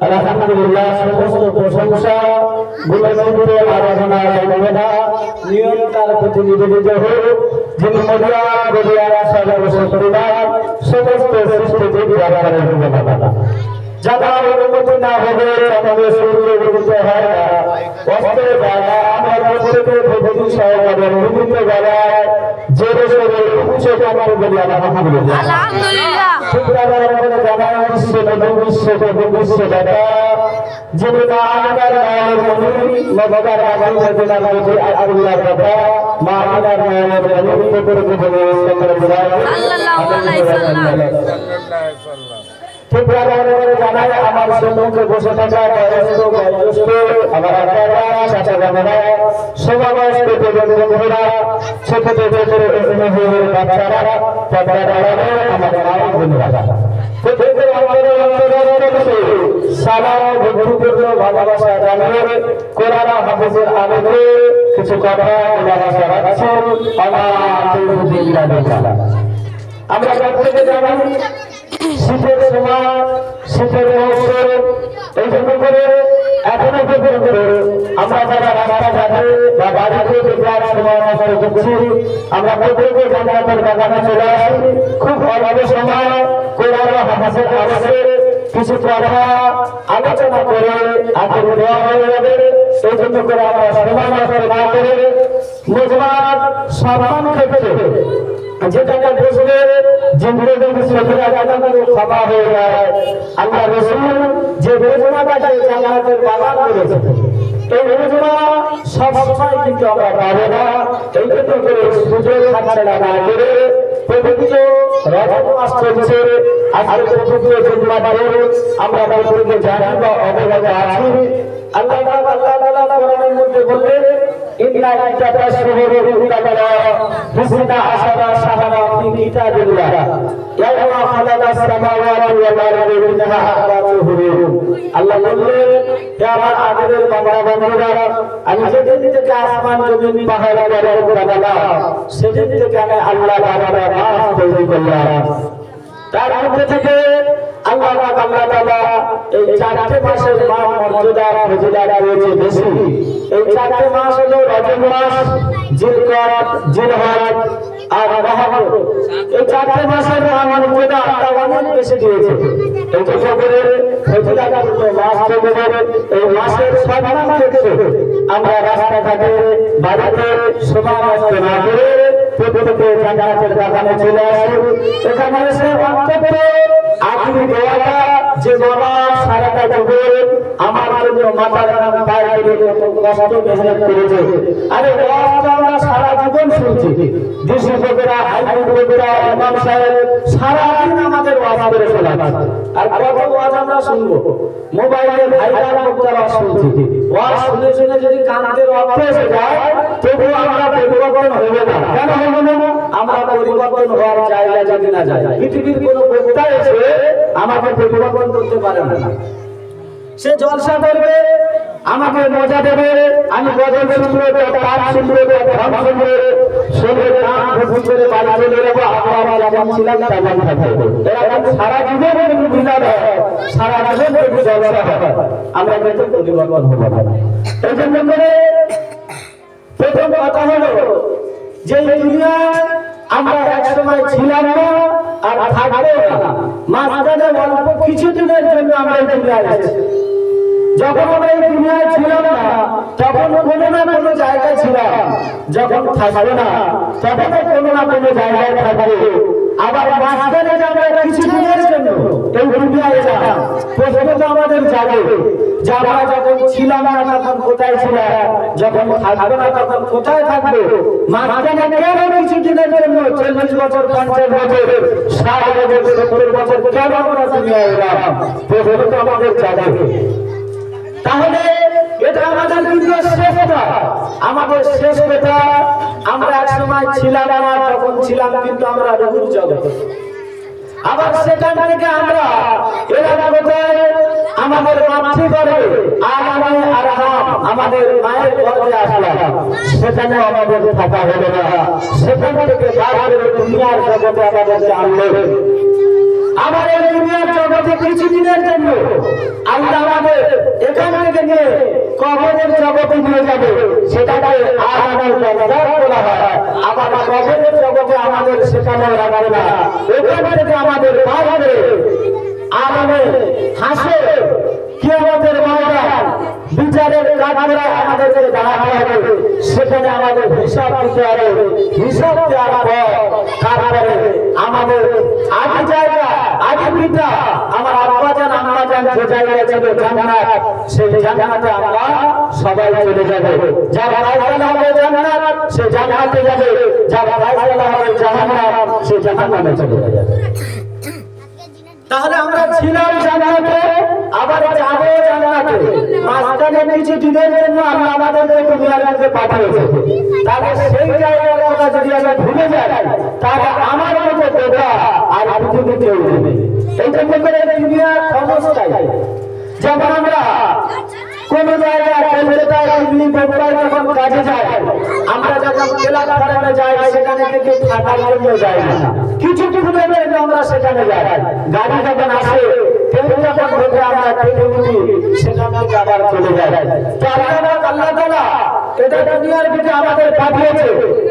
আলহামদুলিল্লাহ সমস্ত প্রশংসা গুণান্বিত আরাধনা সম্মাননা নিয়ম তার প্রতি নিবেদিত হোক যিনি মদিয়া গদিয়া সর্বস্ব পরিবার সমস্ত সৃষ্টি জীব আকারে ধন্যবাদ যাদের অনুমতি না হবে তাদের সূর্য উদিত হয় না অস্ত যায় না আমার প্রত্যেকের প্রতি সহকারে উদিত বেলায় যে দেশে উঁচু কামার বলি আলহামদুলিল্লাহ আলহামদুলিল্লাহ শুক্রবার করে জানাই বিশ্ব নবী বিশ্ব দাদা যিনি মানবার নামের মনি নবকার আগামী মদিনা নামে আল্লাহ দাদা মানবার নামের অনুমতি করে বলে সাল্লাল্লাহু আলাইহি সাল্লাম শুক্রবার করে জানাই আমার সম্মুখে বসে থাকা বয়স্ক বয়োজ্যেষ্ঠ আমার আব্বারা চাচা জানেরা সমাবস্ত বন্ধুরা ছোট ছোট বাচ্চারা পর্দার আড়ালে আমার মা বন্ধুরা প্রত্যেকের অন্তরে সালাম বন্ধুপূর্ণ ভালোবাসা জানিয়ে কোরআন হাফেজের আলোকে কিছু কথা ভালোবাসা রাখছেন আমরা প্রত্যেকে জানি শীতের সময় শীতের মৌসুম এই জন্য করে এখনো পর্যন্ত আমরা যারা রাস্তাঘাটে বা বাড়িতে বেকার সময় নষ্ট করছি আমরা প্রত্যেকে জান্নাতের বাগানে চলে আসি খুব অল্প সময় কোরআন হাদিসের আলোকে কিছু কথা আলোচনা করে আগে দেওয়া হয়ে যাবে এই জন্য করে আমরা সময় নষ্ট না করে মুজমার সম্মান ক্ষেত্রে যেটাকে রসুলের জিন্দগি সফিরা জানানোর ক্ষমা হয়ে যায় আল্লাহ রসুল যে বেজমাটাকে জান্নাতের বাগান করেছে এই রোজা সব সময় কিন্তু আমরা পাবো না। এই জন্য করে সুযোগ হাতছাড়া না করে পবিত্র রজব মাস চলছে, আজকে পবিত্র জুম্মাবারে আমরা তাদেরকে জানি বা অবগত আছি। আল্লাহ তাআলা কোরআনের মধ্যে বললেন, ইন্না ইদ্দাতা শুহুরি ইনদাল্লাহ হিসনা আশারা শাহরা ফি কিতাবিল্লাহ ইয়াওমা খালাকাস সামাওয়াতি ওয়াল আরদি মিনহা আরবা'তুন হুরুম। আল্লাহ বললেন, হে আমার আদরের বান্দা-বান্দীরা, আমি যেদিন থেকে আসমান জমিন পাহাড় পর্বত বানালাম, সেদিন থেকে আমি আল্লাহ তাআলা মাস তৈরি করলাম। তার মধ্যে থেকে আল্লাহ তাআলা এই চারটি মাসের মর্যাদা ফজিলত রয়েছে বেশি। এই চারটি মাস হলো রজব মাস, জিলকদ, জিলহজ আর মুহররম। এই চারটি মাসের মর্যাদা আল্লাহ অনেক বেশি দিয়েছে। এই ফজরের ফজিলতপূর্ণ মাস চলবে। এই মাসের সম্মান ক্ষেত্রে আমরা রাস্তাঘাটে বাড়িতে সময় নষ্ট না করে প্রত্যেকে জান্নাতের বাগানে চলে আসি। এখানে এসে অন্তত আখিরি দোয়াটা যে বাবা সারাটা জীবন আমার জন্য মাথার নাম পায়ে করে কষ্ট মেহনত করেছে, আরে ওয়াজটা আমরা সারা জীবন শুনছি। দেশি লোকেরা, হাইকোর্ট লোকেরা, ইমাম সাহেব সারাদিন আমাদের ওয়াজ করে শোনাচ্ছে। আর কত ওয়াজ আমরা শুনবো? মোবাইলে ভাইরাল বক্তারা শুনছি। ওয়াজ শুনে শুনে যদি কানের অর্থ এসে যায়, তবু আমরা পরিবর্তন হবে না। কেন হবে না? আমরা পরিবর্তন হওয়ার জায়গা যদি না যায়, পৃথিবীর কোনো বক্তা এসে আমাকে পরিবর্তন করতে পারে না। সে জলসা করবে, আমাকে মজা দেবে, আমি গজল শুনবো, তার শুনবো, ধাম শুনবো, শুনে নাম ভর্তি করে বাড়ি চলে যাবো। আমরা যেমন ছিলাম তেমন থাকবো। এরকম সারা জীবন কিন্তু বিনাদ হয়, সারা জীবন কিন্তু জলসা হয়, আমরা কিন্তু পরিবর্তন হবো না। এই জন্য করে প্রথম কথা হলো যে দুনিয়ায় আমরা একসময় ছিলাম না আর থাকবো না। মাঝখানে অল্প কিছু দিনের জন্য আমরা এই দুনিয়ায় এসেছি। যখন আমরা এই দুনিয়ায় ছিলাম না, তখন কোনো না কোনো জায়গায় ছিলাম। যখন থাকবো না, তখন কোনো না কোনো জায়গায় থাকবো। আবার মাঝখানে যে আমরা কিছু দিনের জন্য এই দুনিয়ায় এলাম, প্রশ্ন তো আমাদের যাবে যে আমরা যখন ছিলাম না তখন কোথায় ছিলাম, যখন থাকবো না তখন কোথায় থাকবো। মাঝখানে কেন কিছু দিনের জন্য 40 বছর, 50 বছর, 60 বছর, 70 বছর কেন আমরা দুনিয়ায় এলাম, প্রশ্ন তো আমাদের যাবে। তাহলে এটা আমাদের কিন্তু শেষ কথা, আমাদের শেষ কথা। আমরা এক সময় ছিলাম না, তখন ছিলাম কিন্তু আমরা রূহের জগতে। আবার সেখান থেকে আমরা এলাম কোথায়? আমাদের মাতৃগর্ভে, আলামে আরহাম, আমাদের মায়ের গর্ভে আসলাম। সেখানে আমাদের থাকা হলো না, সেখান থেকে বাইরে দুনিয়ার জগতে আমাদেরকে আনলেন। আবার এই দুনিয়ার জগতে কিছুদিনের জন্য আল্লাহ আমাদের এখান থেকে নিয়ে কবরের জগতে নিয়ে যাবে, সেটাকে আলামের বারজাখ বলা হয়। আবার কবরের জগতে আমাদের সেখানে রাখবে না, এখান থেকে আমাদের বাইরে আলামে হাসে কিয়ামতের ময়দান, বিচারের কাঠগড়া আমাদেরকে দাঁড়াতে হবে। সেখানে আমাদের হিসাব দিতে হবে। হিসাব দেওয়ার পর তারপরে আমাদের আদি জায়গা, আদি পিতা, আমার আব্বা জান, আম্মা জান যে জায়গায় ছিল জান্নাত, সেই জান্নাতে আমরা সবাই চলে যাবে। যার ফায়সালা হবে জান্নাত, সে জান্নাতে যাবে। যার ফায়সালা হবে জাহান্নাম, সে জাহান্নামে চলে যাবে। তাহলে আমরা ছিলাম জান্নাতে, আবার যাবো জান্নাতে। মাঝখানে কিছু দিনের জন্য আল্লাহ আমাদেরকে দুনিয়ার মধ্যে পাঠিয়েছে। তাহলে সেই জায়গার কথা যদি আমরা ভুলে যাই, তাহলে আমার মতো কথা আর পৃথিবীতে কেউ নেই। এই জন্য করে দুনিয়ার অবস্থায় যেমন আমরা কোন জায়গায় কলকাতায়, দিল্লি, বোম্বাই যখন কাজে যাই, আমরা যখন ক্লাব ফরামে যাই, সেখানে কিন্তু থাকার জন্য যাই না, কিছু দিনের জন্য আমরা সেখানে যাই। গাড়ি যখন আসে, ট্রেন যখন ঢোকে, আমরা ট্রেনে উঠি, সেখান থেকে আবার চলে যাই। তো আল্লাহ তাআলা এটা দুনিয়ার দিকে আমাদের পাঠিয়েছে,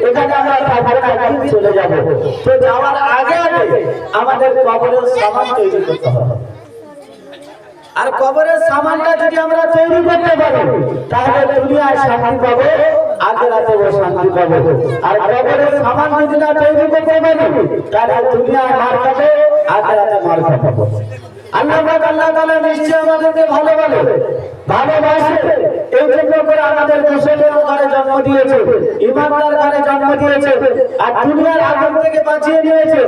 এখানে আমরা থাকবো না, চলে যাব। তো যাওয়ার আগে আগে আমাদের কবরের সামান তৈরি করতে হবে। আর কবরের সামানটা যদি আমরা তৈরি করতে পারি, তাহলে দুনিয়ায় শান্তি পাবো, আখিরাতেও শান্তি পাবো। আর কবরের সামান যদি না তৈরি করতে পারি, তাহলে দুনিয়ায় মার খাবো, আখিরাতে মার খাবো। আল্লাহ পাক আল্লাহ তাআলা নিশ্চয়ই আমাদেরকে ভালোবাসে। এই জন্য করে আমাদের মুসলমান ঘরে জন্ম দিয়েছে, ইমানদার ঘরে জন্ম দিয়েছে, আর দুনিয়ার আগুন থেকে বাঁচিয়ে দিয়েছে,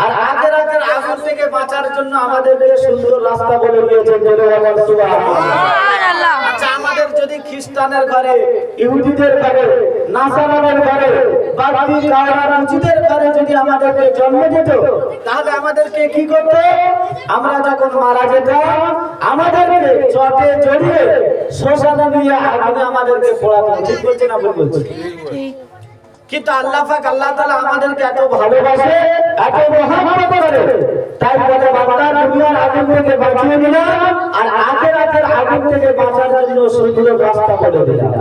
আর আখিরাতের আগুন থেকে বাঁচার জন্য আমাদেরকে সুন্দর রাস্তা বলে দিয়েছে। জোরে বলেন সুবহানাল্লাহ। সুবহানাল্লাহ। আচ্ছা, আমাদের যদি খ্রিস্টানের ঘরে, ইহুদিদের ঘরে, নাসারাদের ঘরে, বাগদি কাওরা মুজিদের ঘরে যদি আমাদেরকে জন্ম দিত, তাহলে আমাদেরকে কি করত? আমরা যখন মারা যেতাম আমাদেরকে চটে জড়িয়ে শ্মশানে নিয়ে আগুনে আমাদেরকে পোড়াতো। ঠিক বলছি না ভুল বলছি? কিন্তু আল্লাহ পাক আল্লাহ তাআলা আমাদেরকে এত ভালোবাসে, এত মহব্বত করে, তাই বলে বান্দা দুনিয়ার আগুন থেকে বাঁচিয়ে দিলাম, আর আখিরাতের আগুন থেকে বাঁচার জন্য সুন্দর রাস্তা বলে দিলাম।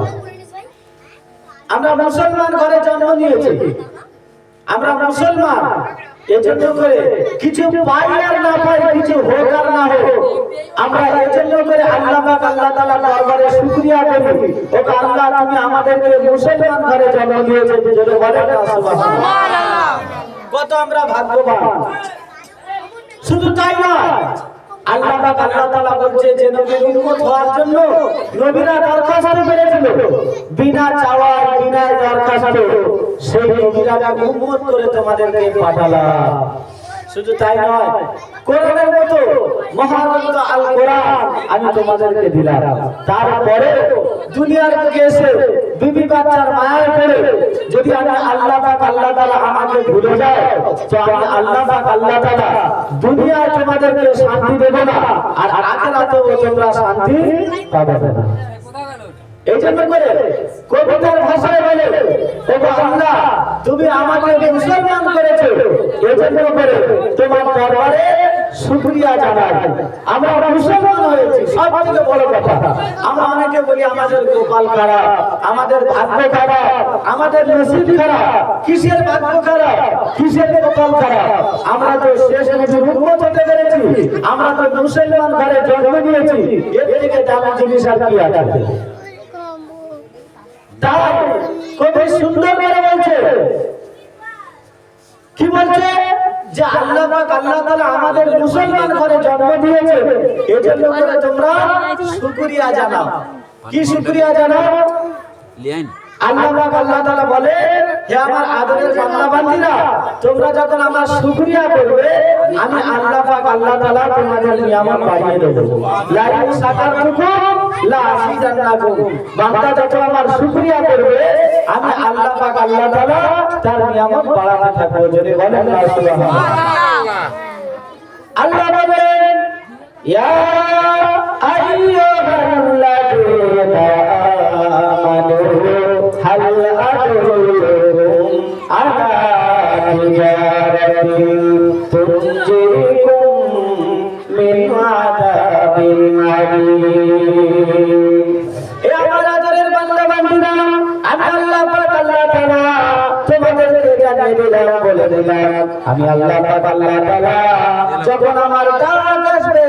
আমরা মুসলমান ঘরে জন্ম নিয়েছি, আমরা মুসলমান। এজন্য করে কিছু পাই আর না পাই, কিছু হোক আর না হোক, আমরা এজন্য করে আল্লাহ পাক আল্লাহ তাআলা দরবারে শুকরিয়া করি। ও আল্লাহ, তুমি আমাদেরকে মুসলমান ঘরে জন্ম দিয়েছো। জোরে বলেন না সুবহানাল্লাহ। কত আমরা ভাগ্যবান। শুধু তাই নয়, আল্লাহ পাক আল্লাহ তাআলা বলছে যে নবীর উম্মত হওয়ার জন্য নবীরা দরখাস্ত করেছিল, বিনা চাওয়ায় বিনা দরখাস্তে সেই নবীরা উম্মত করে তোমাদেরকে পাঠালাম। শুধু তাই নয়, কোরআনের মতো মহাগ্রন্থ আল কোরআন আমি তোমাদেরকে দিলাম। তারপরে দুনিয়ার বুকে এসে বিবি বাচ্চার মায়ায় পড়ে যদি আমি আল্লাহ পাক আল্লাহ তাআলা আমাকে ভুলে যায়, তো আমি আল্লাহ পাক আল্লাহ তাআলা দুনিয়ায় তোমাদেরকে শান্তি দেব না, আর আখিরাতেও তোমরা শান্তি পাবে না। এই জন্য করে কবিতার ভাষায় বলে, ওগো আল্লাহ, তুমি আমাকে মুসলমান করেছো, এই জন্য করে তোমার দরবারে শুকরিয়া জানাই। আমরা মুসলমান হয়েছি, সব থেকে বড় কথা। আমরা অনেকে বলি আমাদের কপাল খারাপ, আমাদের ভাগ্য খারাপ, আমাদের নসিব খারাপ। কিসের ভাগ্য খারাপ, কিসের কপাল খারাপ? আমরা তো শেষ নবীর উম্মত হতে পেরেছি, আমরা তো মুসলমান ঘরে জন্ম নিয়েছি, এর থেকে দামি জিনিস আর কি আছে? তাই কবি সুন্দর করে বলছে, কি বলছে? যে আল্লাহ পাক আল্লাহ তাআলা আমাদের মুসলমান ঘরে জন্ম দিয়েছে, এজন্য করে তোমরা শুকরিয়া জানাও। কি শুকরিয়া জানাও? আল্লাহ পাক আল্লাহ তাআলা বলে, হে আমার আদরের বান্দা বান্দীরা, তোমরা যখন আমার শুকরিয়া করবে, আমি আল্লাহ পাক আল্লাহ তাআলা তোমাদের নিয়ামত বাড়িয়ে দেব। লা ইন শাকারতুকুম লা আযীদান্নাকুম। বান্দা যখন আমার শুকরিয়া করবে, আমি আল্লাহ পাক আল্লাহ তাআলা তার নিয়ামত বাড়াতে থাকবো। জোরে বলেন না সুবহানাল্লাহ। আল্লাহ বলেন, ইয়া আইয়ুহাল্লাযীনা আমানু হাল আদুল্লুকুম আলা তিজারাতিন তুনজিকুম মিন আযাবিন আলীম। এ আমার আদরের বান্দা বান্দীরা, আমি আল্লাহ পাক আল্লাহ তাআলা তোমাদেরকে জানিয়ে দিলাম, বলে দিলাম, আমি আল্লাহ পাক আল্লাহ তাআলা যখন আমার ডাক আসবে,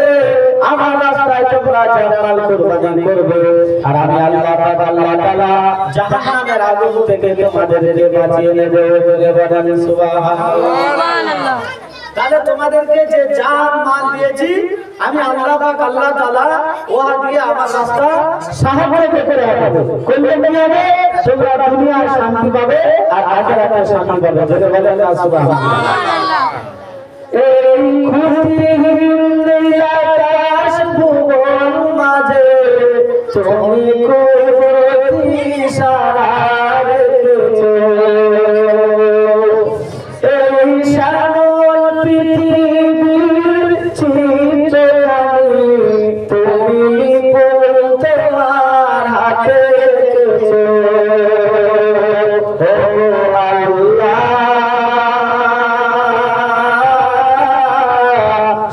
আমার রাস্তায় তোমরা জামাল কুরবানি করবে, আর আমি আল্লাহ পাক আল্লাহ তাআলা জাহান্নামের আগুন থেকে তোমাদেরকে বাঁচিয়ে নেব। বলে বলেন সুবহানাল্লাহ। তাহলে তোমাদেরকে যে জান মাল দিয়েছি, আমি আল্লাহ পাক আল্লাহ তাআলা ওয়া দিয়ে আমার রাস্তা সাহায্য করে রাখবো। করলে কি হবে? তোমরা দুনিয়ায় শান্তি পাবে আর আখিরাতে শান্তি পাবে। যদি বলেন না সুবহানাল্লাহ। এই খুশির আকাশ ভুবন মাঝে তুমি কোন ইশারা রেখেছো, এই শ্যামল পৃথিবীর চিত্রখানি তুমি তোমার হাতে রেখেছো। ও আল্লাহ,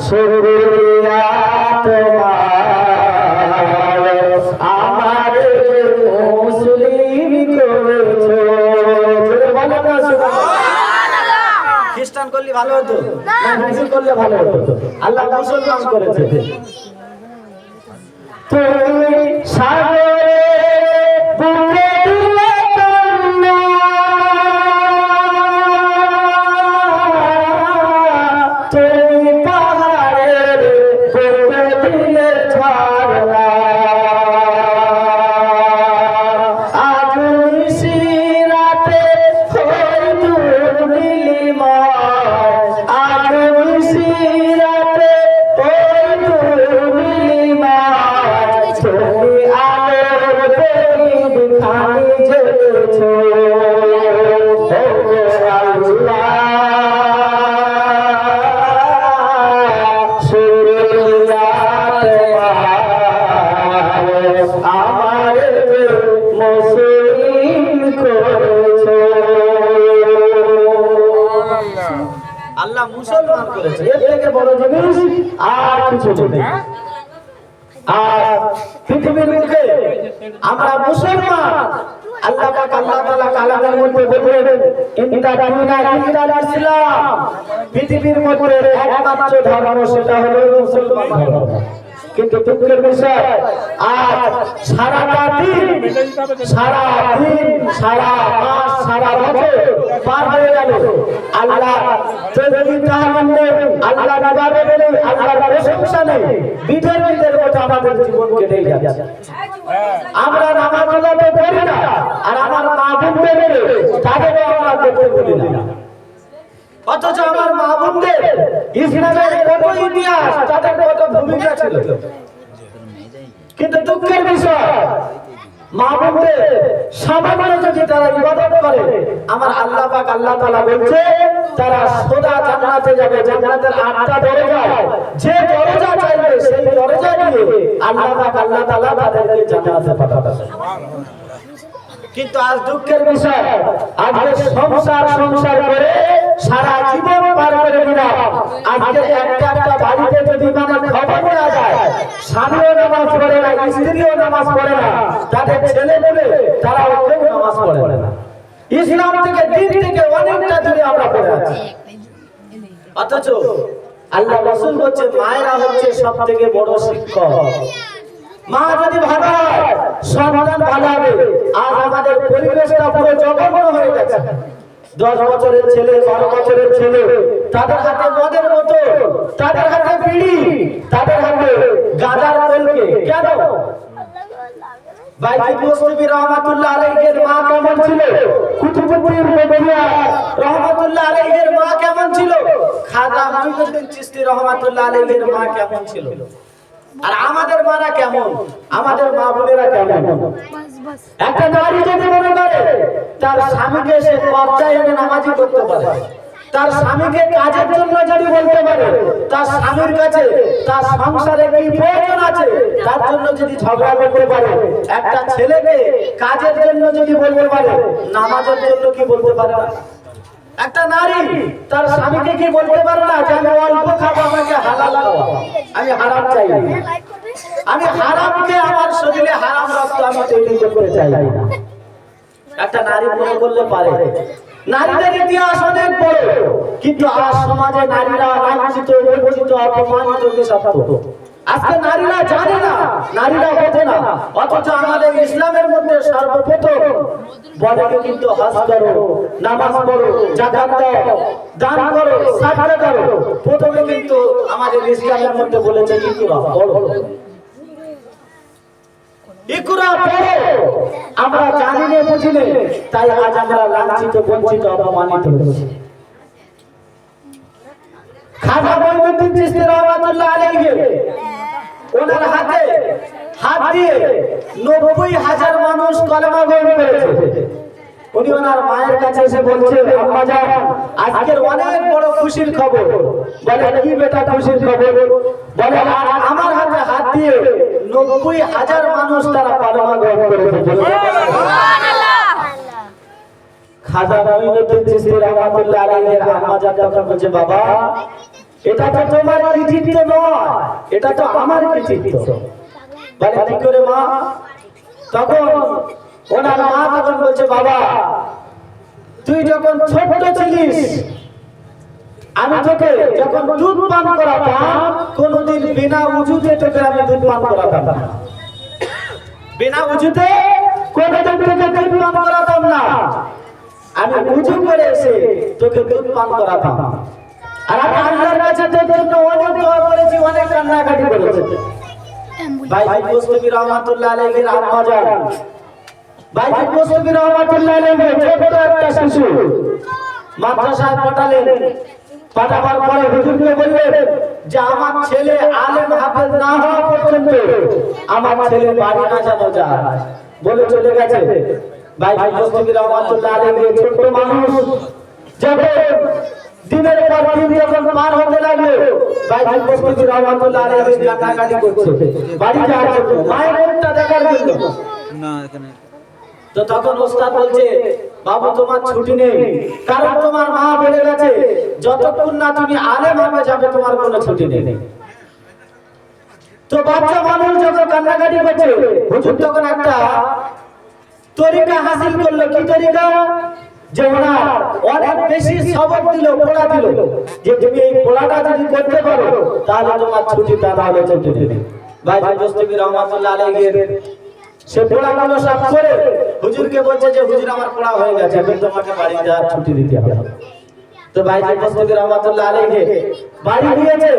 শুকরিয়া তোমার, আমার মুসলিম করেছো। বলো না সুবহানাল্লাহ। খ্রিস্টান করলে ভালো হতো না হিন্দু করলে ভালো হতো? আল্লাহ মুসলমান করেছে। তুমি সাগরে বুকে দিলে কান্না, তুমি পাহাড়ের করেছে, এর থেকে বড় জিনিস আর কিছু নেই। আর পৃথিবীর মুখে আমরা মুসলমান, আল্লাহ পাক আল্লাহ তাআলা কালামের মধ্যে বলেন ইন্না দীনা ইল্লাল ইসলাম, পৃথিবীর মধ্যে একমাত্র ধর্ম সেটা হলো মুসলমান ধর্ম। কিন্তু দুঃখের বিষয় আজ সারাটা দিন সারা মাস সারা বছর পার হয়ে গেল, আল্লাহ তৌহিদ তাআলা নেই, আল্লাহ ইবাদত নেই, আল্লাহর প্রশংসা নেই, বিধের মতো আমাদের জীবন কেটে যাচ্ছে। আমরা নামাজ আদায় করি না, আর আমার মা বোনদের তাদেরও আমরা করতে বলি না। অথচ আমার মা বোনদের ইসলামের কত ইতিহাস, তাদের কত ভূমিকা ছিল। কিন্তু দুঃখের বিষয় মা বোনদের সামান্য যদি তারা ইবাদত করে, আমার আল্লাহ পাক আল্লাহ তাআলা বলছে তারা সোজা জান্নাতে যাবে। জান্নাতের 8টা দরজা, যে দরজা চাইবে সেই দরজা দিয়ে আল্লাহ পাক আল্লাহ তাআলা তাদেরকে জান্নাতে পাঠাবে। কিন্তু আজ দুঃখের বিষয় আজকে সংসার করে সারা জীবন পার করে দিলাম, আজকে একটা বাড়িতে যদি মানে খবর নেওয়া যায় স্বামীও নামাজ পড়ে না, স্ত্রীও নামাজ পড়ে না, তাদের ছেলে মেয়ে তারাও কেউ নামাজ পড়ে না। ইসলাম থেকে দিন থেকে অনেকটা দূরে আমরা পড়ে আছি। অথচ আল্লাহ রাসূল হচ্ছে মায়েরা হচ্ছে সব থেকে বড় শিক্ষক। মা যদি ভালো হয় সন্তান ভালো হবে। আজ আমাদের পরিবেশটা পুরো জঘন্য হয়ে গেছে। 10 বছরের ছেলে 12 বছরের ছেলে তাদের হাতে মদের বোতল, তাদের হাতে বিড়ি, তাদের হাতে গাঁজার কলকে। কেন? বাইজিদ মুস্তাফি রহমাতুল্লাহ আলাইহির মা কেমন ছিল? কুতুবুদ্দিন বেদরিয়া রহমাতুল্লাহ আলাইহির মা কেমন ছিল? খাজা মুঈনুদ্দিন চিশতি রহমাতুল্লাহ আলাইহির মা কেমন ছিল? আর আমাদের মারা কেমন, আমাদের মা বোনেরা কেমন? একটা নারী যদি মনে করে তার স্বামীকে সে কবজায় এনে নামাজি করতে পারে, তার স্বামীকে কাজের জন্য যদি বলতে পারে, তার স্বামীর কাছে তার সংসারে কি প্রয়োজন আছে তার জন্য যদি ঝগড়া করতে পারে, একটা ছেলেকে কাজের জন্য যদি বলতে পারে, নামাজের জন্য কি বলতে পারে না? একটা নারী তার স্বামীকে কি বলতে পারে না যে আমি অল্প খাবো, আমাকে হালাল খাওয়া, আমি হারাম চাই না, আমি হারামকে আমার শরীরে হারাম রক্ত আমি তৈরি করতে চাই না। একটা নারী মনে করলে পারে। নারীদের ইতিহাস অনেক বড়, কিন্তু আজ সমাজে নারীরা লাঞ্ছিত, বঞ্চিত, অপমানিত, নিষ্ঠুর। আজকে নারীরা জানে না, নারীরা বোঝে না। অথচ আমাদের ইসলামের মধ্যে সর্বপ্রথম বলে কিন্তু হজ করো, নামাজ পড়ো, যাকাত দাও, দান করো, সাদকা করো। প্রথমে কিন্তু আমাদের ইসলামের মধ্যে বলেছে ইকরা পড়ো, ইকরা পড়ো। আমরা জানি না, বুঝি না, তাই আজ আমরা লাঞ্ছিত, বঞ্চিত, অপমানিত হচ্ছি। খাজা মুঈনুদ্দিন চিশতি রহমাতুল্লাহ আলাইহি ওনার হাতে হাত দিয়ে 90,000 মানুষ কলেমা গ্রহণ করেছে। উনি ওনার মায়ের কাছে এসে বলছে, আম্মা জান আজকের অনেক বড় খুশির খবর। বলে কি বেটা খুশির খবর? বলে আমার হাতে হাত দিয়ে 90,000 মানুষ তারা কলেমা গ্রহণ করেছে। সুবহানাল্লাহ। খাজা মুঈনুদ্দিন চিশতি রহমাতুল্লাহ আলাইহির আম্মা জান তখন বলছে, বাবা এটা তো তোমার কৃতিত্ব নয়, এটা তো আমার কৃতিত্ব। বলে কি করে মা? তখন ওনার মা তখন বলছে, বাবা তুই যখন ছোট ছিলিস আমি তোকে যখন দুধ পান করাতাম, কোনদিন বিনা উযুতে তোকে আমি দুধ পান করাতাম না। বিনা উযুতে কোনদিন তোকে দুধ পান করাতাম না, আমি উযু করে এসে তোকে দুধ পান করাতাম। আর আমি আল্লাহর কাছে তোর জন্য অনেক দোয়া করেছি, অনেক কান্নাকাটি করেছি। বাইজিদ মুস্তাফি রহমাতুল্লাহ আলাইহির আম্মা জান, বাইজিদ মুস্তাফি রহমাতুল্লাহ আলাইহি ছোট একটা শিশু মাদ্রাসায় পাঠালেন। পাঠাবার পরে হুজুরকে বললেন যে আমার ছেলে আলেম হাফেজ না হওয়া পর্যন্ত আমার ছেলে বাড়ি না যেতে যায়, বলে চলে গেছে। বাইজিদ মুস্তাফি রহমাতুল্লাহ আলাইহি ছোট মানুষ যখন দিনের পর দিন যখন পার হতে লাগলো, বাইজিদ মুস্তাফি রহমাতুল্লাহ আলাইহি কান্নাকাটি করছে বাড়ি যাওয়ার জন্য, মায়ের মুখটা দেখার জন্য। তো তখন ওস্তাদ বলছে, বাবু তোমার ছুটি নেই, কারণ তোমার মা বলে গেছে যতক্ষণ না তুমি আলেম হবে যাবে তোমার কোনো ছুটি নেই। তো বাচ্চা মানুষ যখন কান্নাকাটি করছে, হুজুর তখন একটা তরিকা হাসিল করলো। কি তরিকা? যে ওনার অনেক বেশি সবক দিল, পড়া দিল, যে তুমি এই পড়াটা যদি করতে পারো তাহলে তোমার ছুটি, তা নাহলে ছুটি নেই। ভাই দস্তগী রহমাতুল্লাহ আলাইহি সে পড়াগুলো সব করে হুজুরকে বলছে যে হুজুর আমার পড়া হয়ে গেছে, এখন তোমাকে বাড়িতে আর ছুটি দিতে হবে। তো ভাই দস্তগী রহমাতুল্লাহ আলাইহি বাড়ি গিয়েছে,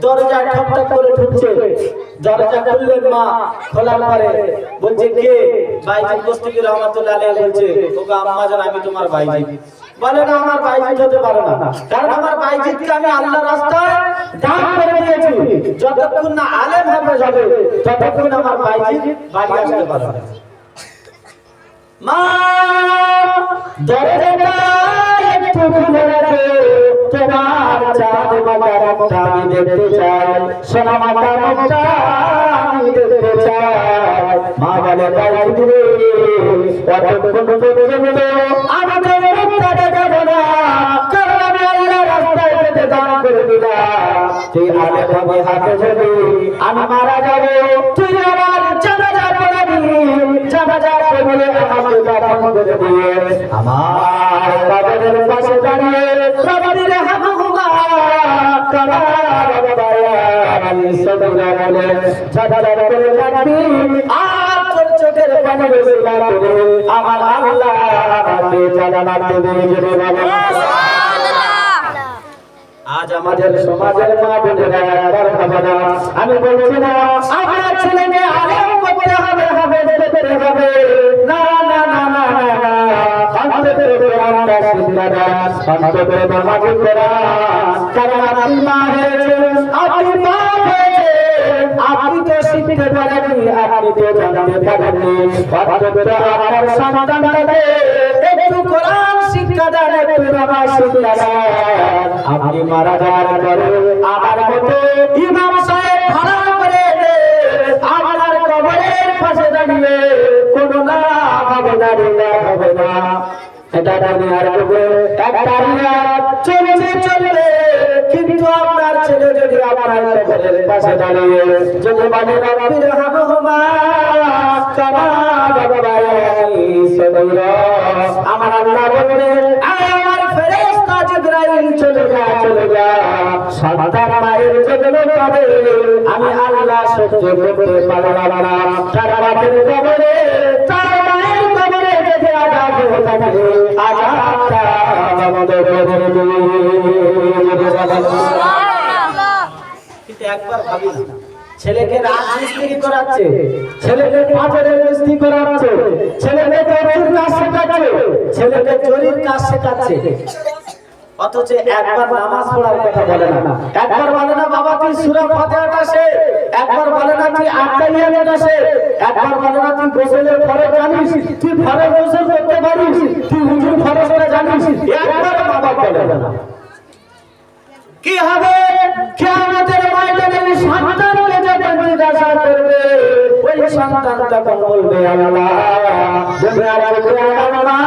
দরজা ঠক ঠক করে ঠুকছে, দরজা খুললেন মা, খোলার পরে বলছে কে? ভাই দস্তগী রহমাতুল্লাহ আলাইহি বলছে ওগো আম্মা জান আমি তোমার ভাইজি। বলে না আমার ভাইজি হতে পারে না, কারণ আমার ভাইজিকে আমি আল্লাহর রাস্তায় দান করে দিয়েছি, যতক্ষণ না আলেম হবে যাবে ততক্ষণ আমার ভাইজি বাড়ি আসতে পারে না। মা দরজাটা একটু খুলে রাখো, তোমার চাঁদ মাথার মুখটা আমি দেখতে চাই, সোনা মাথার মুখটা আমি দেখতে চাই। মা বলে ভাইজি রে কতক্ষণ পর্যন্ত আমি তোর মুখটা দেখাবো না, কারণ আমি আল্লাহর রাস্তায় যেতে দান করে দিলাম। তুই আলেম হবে হাফেজ হবি, আমি মারা যাবো, তুই আমার জানাজা পড়াবি, জানাজা পড়লে আমাকে দাফন করে দিয়ে আমার কবরের পাশে দাঁড়িয়ে কবরের হামহুমা কালা বাবায়া আমি সদরা বলে জানাজা করে রাখবি, আর তোর চোখের পানি বেশিলা করে আমার আল্লাহ আমাকে জানাজা দেবে জেনে বলে। আজ আমাদের সমাজের মা বোনেরা একবার ভাবে না, আমি বলছি না আমার ছেলে মেয়ে আলেম করতে হবে, হবে যেতে হবে, না না না না না, অন্তত কোরআনটা শিক্ষা দাও, অন্তত নামাজ পড়া, কারণ আপনি মা হয়েছেন, আপনি মা হয়েছেন, আপনি তো শিখতে পারেননি, আপনি তো জানতে পারেননি, অন্তত আপনার সন্তানটাকে একটু কোরআন শিক্ষা দেন, একটু নামাজ শিক্ষা দেন। আপনি মারা যাওয়ার পরে আমার মতো ইমাম সাহেব ভাড়া করে আমার কবরের পাশে দাঁড়িয়ে কোনো লাভ হবে না, হবে না। এটা দুনিয়ার যুগে একটা রিয়াজ চলছে চলবে, কিন্তু আপনার ছেলে যদি আপনার কবরের পাশে দাঁড়িয়ে যদি বলে রব্বির হামহুমা কামা রাব্বায়ানি সগীরা, আমার আল্লাহ বলে আমার ফেরেশতা জিবরাইল চলে যা সন্তান মায়ের জন্য পাবে, আমি আল্লাহ সহ্য করতে পারলাম না, তার বাপের কবরে তার মায়ের কবরে যদি আযাব হয়ে থাকে, আযাবটা আমাদের কবরে দিয়ে। কিন্তু একবার ভাবি না, ছেলেকে রাজমিস্ত্রি করাচ্ছে, ছেলেকে পাথরের মিস্ত্রি করাচ্ছে, ছেলেকে চোরের কাজ শেখাচ্ছে, ছেলেকে চোরের কাজ শেখাচ্ছে, অথচ একবার নামাজ পড়ার কথা বলে না, একবার বলে না বাবা তুই সূরা ফাতিহাটা শেখ, একবার বলে না তুই আত্মাইয়াটা শেখ, একবার বলে না তুই গোসলের ফরজ জানিস, তুই ফরজ গোসল করতে পারিস, তুই হুজুর ফরজটা জানিস, একবার বাবা বলে না। কি হবে কিয়ামতের ময়দানে সন্তানকে যখন জিজ্ঞাসা করবে, ওই সন্তান তখন বলবে আল্লাহ দুনিয়ার বুকে আমার মা,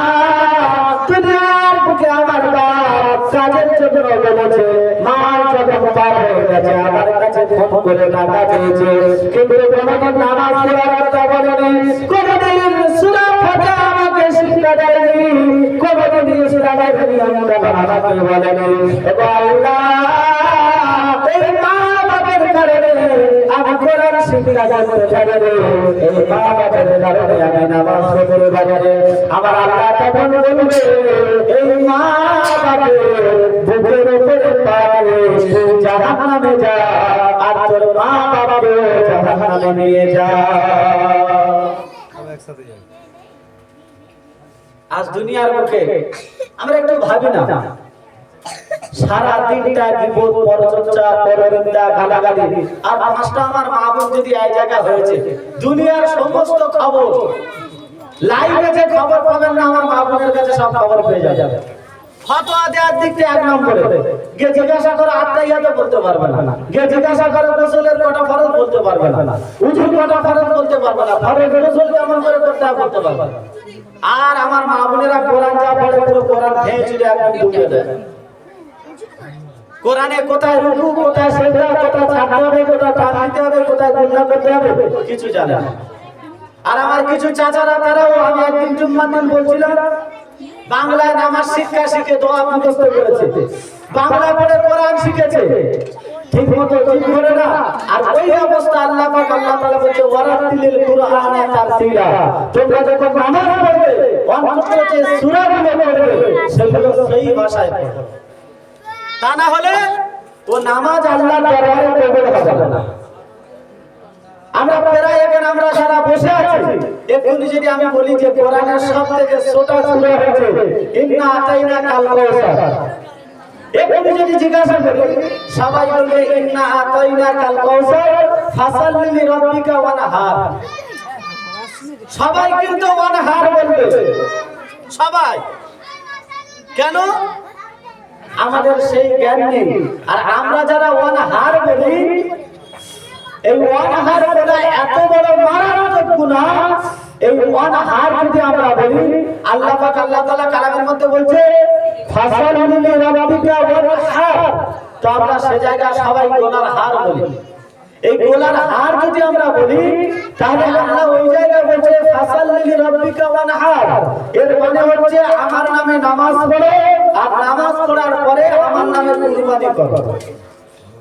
দুনিয়ার বুকে আমার বাপ কাজের জন্য বলেছে, মার যখন পার হয়ে গেছে আমার কাছে ফোন করে টাকা চেয়েছে, কিন্তু কোনোদিন নামাজ পড়ার কথা বলেনি, কোনোদিন সূরা ফাতিহা আমাকে শিক্ষা দেয়নি, কোনোদিন সূরা ফাতিহা আমাকে বলেনি। আল্লাহ এই মা বাবার কারণে আমি কোরআন শিক্ষা জানতে পারি, এই মা বাবার কারণে আমি নামাজ পড়তে পারি। আমার আল্লাহ তখন বলবে এই মা বাবার বুকের উপরে পারে তুই জাহান্নামে যা, আর তোর মা বাবাকে জাহান্নামে নিয়ে যা। আজ দুনিয়ার মুখে আমরা একটু ভাবি না, সারা দিনটা বিপদ পরচর্চা পরনিন্দা গালাগালি, আর পাঁচটা আমার মা বোন যদি এই জায়গা হয়েছে, দুনিয়ার সমস্ত খবর লাইভে যে খবর পাবেন না আমার মা বোনের কাছে সব খবর পেয়ে যাবে। ফতোয়া দেওয়ার দিক থেকে 1 নম্বরে। গিয়ে জিজ্ঞাসা করে আত্মাইয়াতে বলতে পারবে না, গিয়ে জিজ্ঞাসা করে গোসলের কটা ফরজ বলতে পারবে না, উযুর কটা ফরজ বলতে পারবে না, ফরজ গোসল কেমন করে করতে হবে বলতে পারবে না। আর আমার মা বোনেরা কোরআন যা পড়ে পুরো কোরআন ভেঙে চুরে একদম ডুবিয়ে দেয়। কোরআনে কোথায় রুকু, কোথায় সিজদা, কোথায় ছাড়তে হবে, কোথায় টান দিতে হবে, কোথায় গুণা করতে হবে কিছু জানে না। আর আমার কিছু চাচারা তারাও, আমি একদিন জুম্মার দিন বলছিলাম, বাংলায় নামাজ শিক্ষা শিখে দোয়া মুখস্থ করেছে, বাংলা পড়ে কোরআন শিখেছে, ঠিক মতো ঠিক করে না। আর ওই অবস্থা আল্লাহ পাক আল্লাহ তাআলা বলছে ওয়ারাতিলিল কুরআনা তারতিলা, তোমরা যখন নামাজ পড়বে অন্তত যে সূরাগুলো পড়বে সেগুলো সেই ভাষায় পড়বে, তা না হলে ও নামাজ আল্লাহর দরবারে কবুল হবে না। আমরা প্রায় এখানে আমরা সারা বসে আছি, এক্ষুনি যদি আমি বলি যে কোরআনের সবথেকে ছোট সূরা হচ্ছে ইন্না আতাইনাকা আল কাউসার, এক্ষুনি যদি জিজ্ঞাসা করি সবাই বলবে ইন্না আতাইনাকা আল কাউসার ফাসাল্লি লিরাব্বিকা ওয়ানহার, সবাই কিন্তু ওয়ানহার বলবে সবাই। কেন? আমাদের সেই জ্ঞান নেই। আর আমরা যারা ওয়ানহার বলি, এই ওয়ানহার বলা এত বড় মারাত্মক গুনাহ। এই ওয়ানহার যদি আমরা বলি, আল্লাহ পাক আল্লাহ তাআলা কালামের মধ্যে বলছে ফাসাল্লি লিরাব্বিকা ওয়ানহার, তো আমরা সে জায়গায় সবাই গোলার হার বলি। এই গোলার হার যদি আমরা বলি তাহলে আল্লাহ ওই জায়গায় বলছে ফাসাল্লি লিরাব্বিকা ওয়ানহার, এর মানে হচ্ছে আমার নামে নামাজ পড়ো, আর নামাজ পড়ার পরে আমার নামে কুরবানি করো।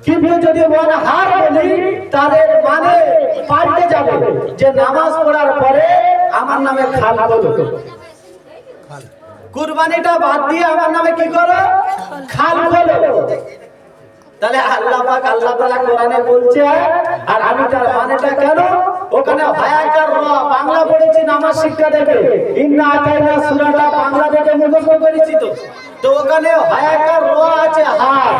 কিন্তু যদি ওয়ানহার বলি তাহলে মানে পাল্টে যাবে যে নামাজ পড়ার পরে আমার নামে খাল করো, কুরবানিটা বাদ দিয়ে আমার নামে কি করো? খাল করো। তাহলে আল্লাহ পাক আল্লাহ তাআলা কোরআনে বলছে, আর আমি তার মানেটা কেন? ওখানে হায়াকার র বাংলা পড়েছি নামাজ শিক্ষা দেবে, ইন্না আতাইনা সূরাটা বাংলা থেকে মুখস্থ করেছি, তো ওখানে হায়াকার র আছে হার।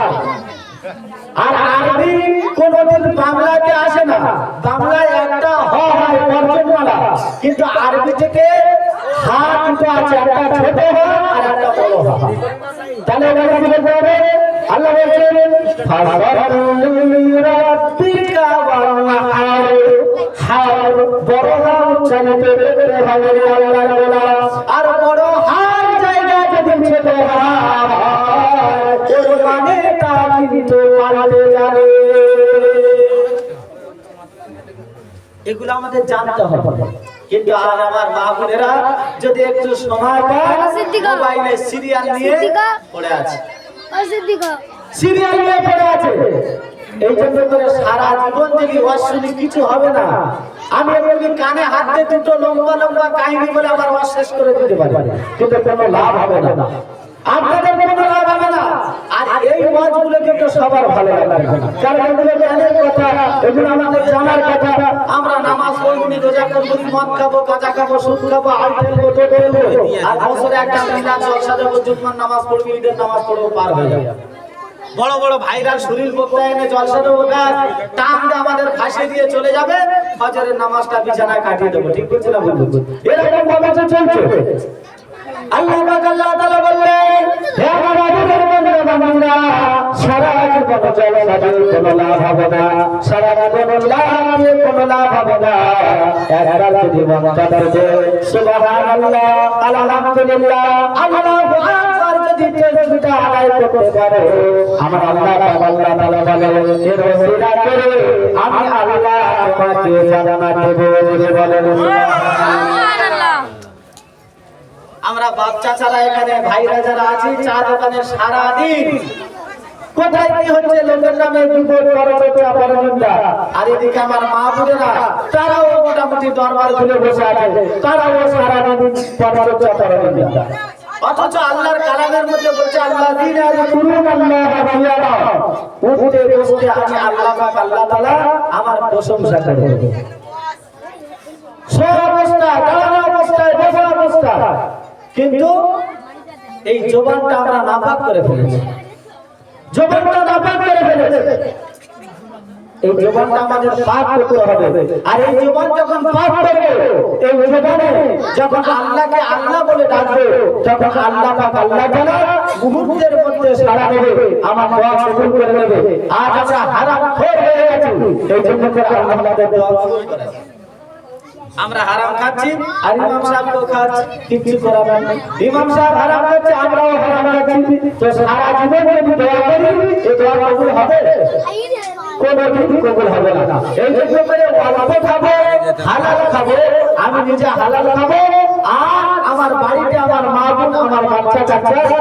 আর আরবি কোনদিন বাংলাতে আসে না, বাংলায় একটা হ হয় বর্জনওয়ালা, কিন্তু আরবি থেকে হা দুটো আছে, একটা ছোট হ আর একটা বড় হ। তাহলে এখানে কি বলতে হবে? আল্লাহ বলছেন ফাসাল্লি লিরাব্বিকা ওয়ানহার, হার বড় হা উচ্চারিত করতে হবে আল্লাহর বলা। আর বড় হার জায়গা যদি ছোট হয় এর মানেটা কিন্তু পাল্টে যাবে। এগুলো আমাদের জানতে হবে। কিন্তু আর আমার মা বোনেরা যদি একটু সময় পায় মোবাইলে সিরিয়াল নিয়ে পড়ে আছে, সিরিয়াল নিয়ে পড়ে আছে। এই জন্য করে সারা জীবন যদি অশ্লীল কিছু হবে না। আমি এমনি কানে হাত দিয়ে দুটো লম্বা লম্বা কাহিনী বলে আমার ওয়াজ শেষ করে দিতে পারি, কিন্তু কোনো লাভ হবে না, আপনাদের কোনো লাভ হবে না। আর এই ওয়াজগুলো কিন্তু সবার ভালো লাগবে, কারণ এগুলো জ্ঞানের কথা, এগুলো আমাদের জানার কথা। আমরা নামাজ পড়বো, রোজা করবো, মদ খাবো, গাঁজা খাবো, সুদ খাবো, আল ফেলবো, তো ফেলবো, আর বছরে একটা মিলাদ জলসা দেবো, জুম্মার নামাজ পড়বো, ঈদের নামাজ পড়বো, পার হয়ে যাবে। বড় বড় ভাইরাল শরীর বক্তা এনে জলসা দেবো, টান দিয়ে আমাদের ফাঁসি দিয়ে চলে যাবে, ফজরের নামাজটা বিছানায় কাটিয়ে দেবো। ঠিক বলছি না? বলবো এরকম ভাবে চলছে। আল্লাহ পাক আল্লাহ তাআলা বললেন, হে আমার আদরের বান্দা, সারা জীবন জলসা দিয়ে কোনো লাভ হবে না, সারা জীবন লাভ দিয়ে কোনো লাভ হবে না। একবার যদি বান্দা বলে সুবহানাল্লাহ, আলহামদুলিল্লাহ, আল্লাহু আকবার যদি তাসবিহটা আদায় করতে পারে, আমার আল্লাহ পাক আল্লাহ তাআলা বলেন, এর ওসিলা করে আমি আল্লাহ তোমাকে জান্নাত দেব। বলেন সুবহানাল্লাহ। আমরা বাচ্চা ছাড়া এখানে ভাইরা যারা আছে চা দোকানে সারা দিন কোথায় কি হচ্ছে লোকের নামে বিপদ পরচর্চা পরনিন্দা। আর এদিকে আমার মা বোনেরা তারাও মোটামুটি দরবার খুলে বসে আছে, তারাও সারা দিন পরচর্চা পরনিন্দা। অথচ আল্লাহর কালামের মধ্যে বলছে আল্লাযীনা ইয়াযকুরুনাল্লাহা কিয়ামান, উঠতে বসতে আমি আল্লাহ পাক আল্লাহ তাআলা আমার প্রশংসা করব। সব অবস্থা, দাঁড়ানো অবস্থায়, বসা অবস্থায়, কিন্তু এই জবানটা আমরা নাপাক করে ফেলেছি, জবানটা নাপাক করে ফেলেছি। এই জীবনটা আমাদের পাপ করতে হবে। আর এই জীবন যখন পাপ করবে, এই জীবনে যখন আল্লাহকে আল্লাহ বলে ডাকবে, তখন আল্লাহ পাক আল্লাহ তাআলা মুহূর্তের মধ্যে সাড়া দেবে, আমার দোয়া কবুল করে নেবে। আজ আমরা হারামখোর হয়ে গেছি, এই জন্য করে আল্লাহ আমাদের দোয়া কবুল করে। আমরা হারাম খাচ্ছি আর ইমাম সাহেবও খাচ্ছে, কিছু করার নেই। ইমাম সাহেব হারাম খাচ্ছে, আমরাও হারাম খাচ্ছি, তো সারা জীবন যদি দোয়া করি, এই দোয়া কবুল হবে? কোনোদিন কবুল হবে না। এই জন্য করে অল্প খাবো, হালাল খাবো, আমি নিজে হালাল খাবো, আর আমার বাড়িতে আমার মা বোন, আমার বাচ্চা কাচ্চা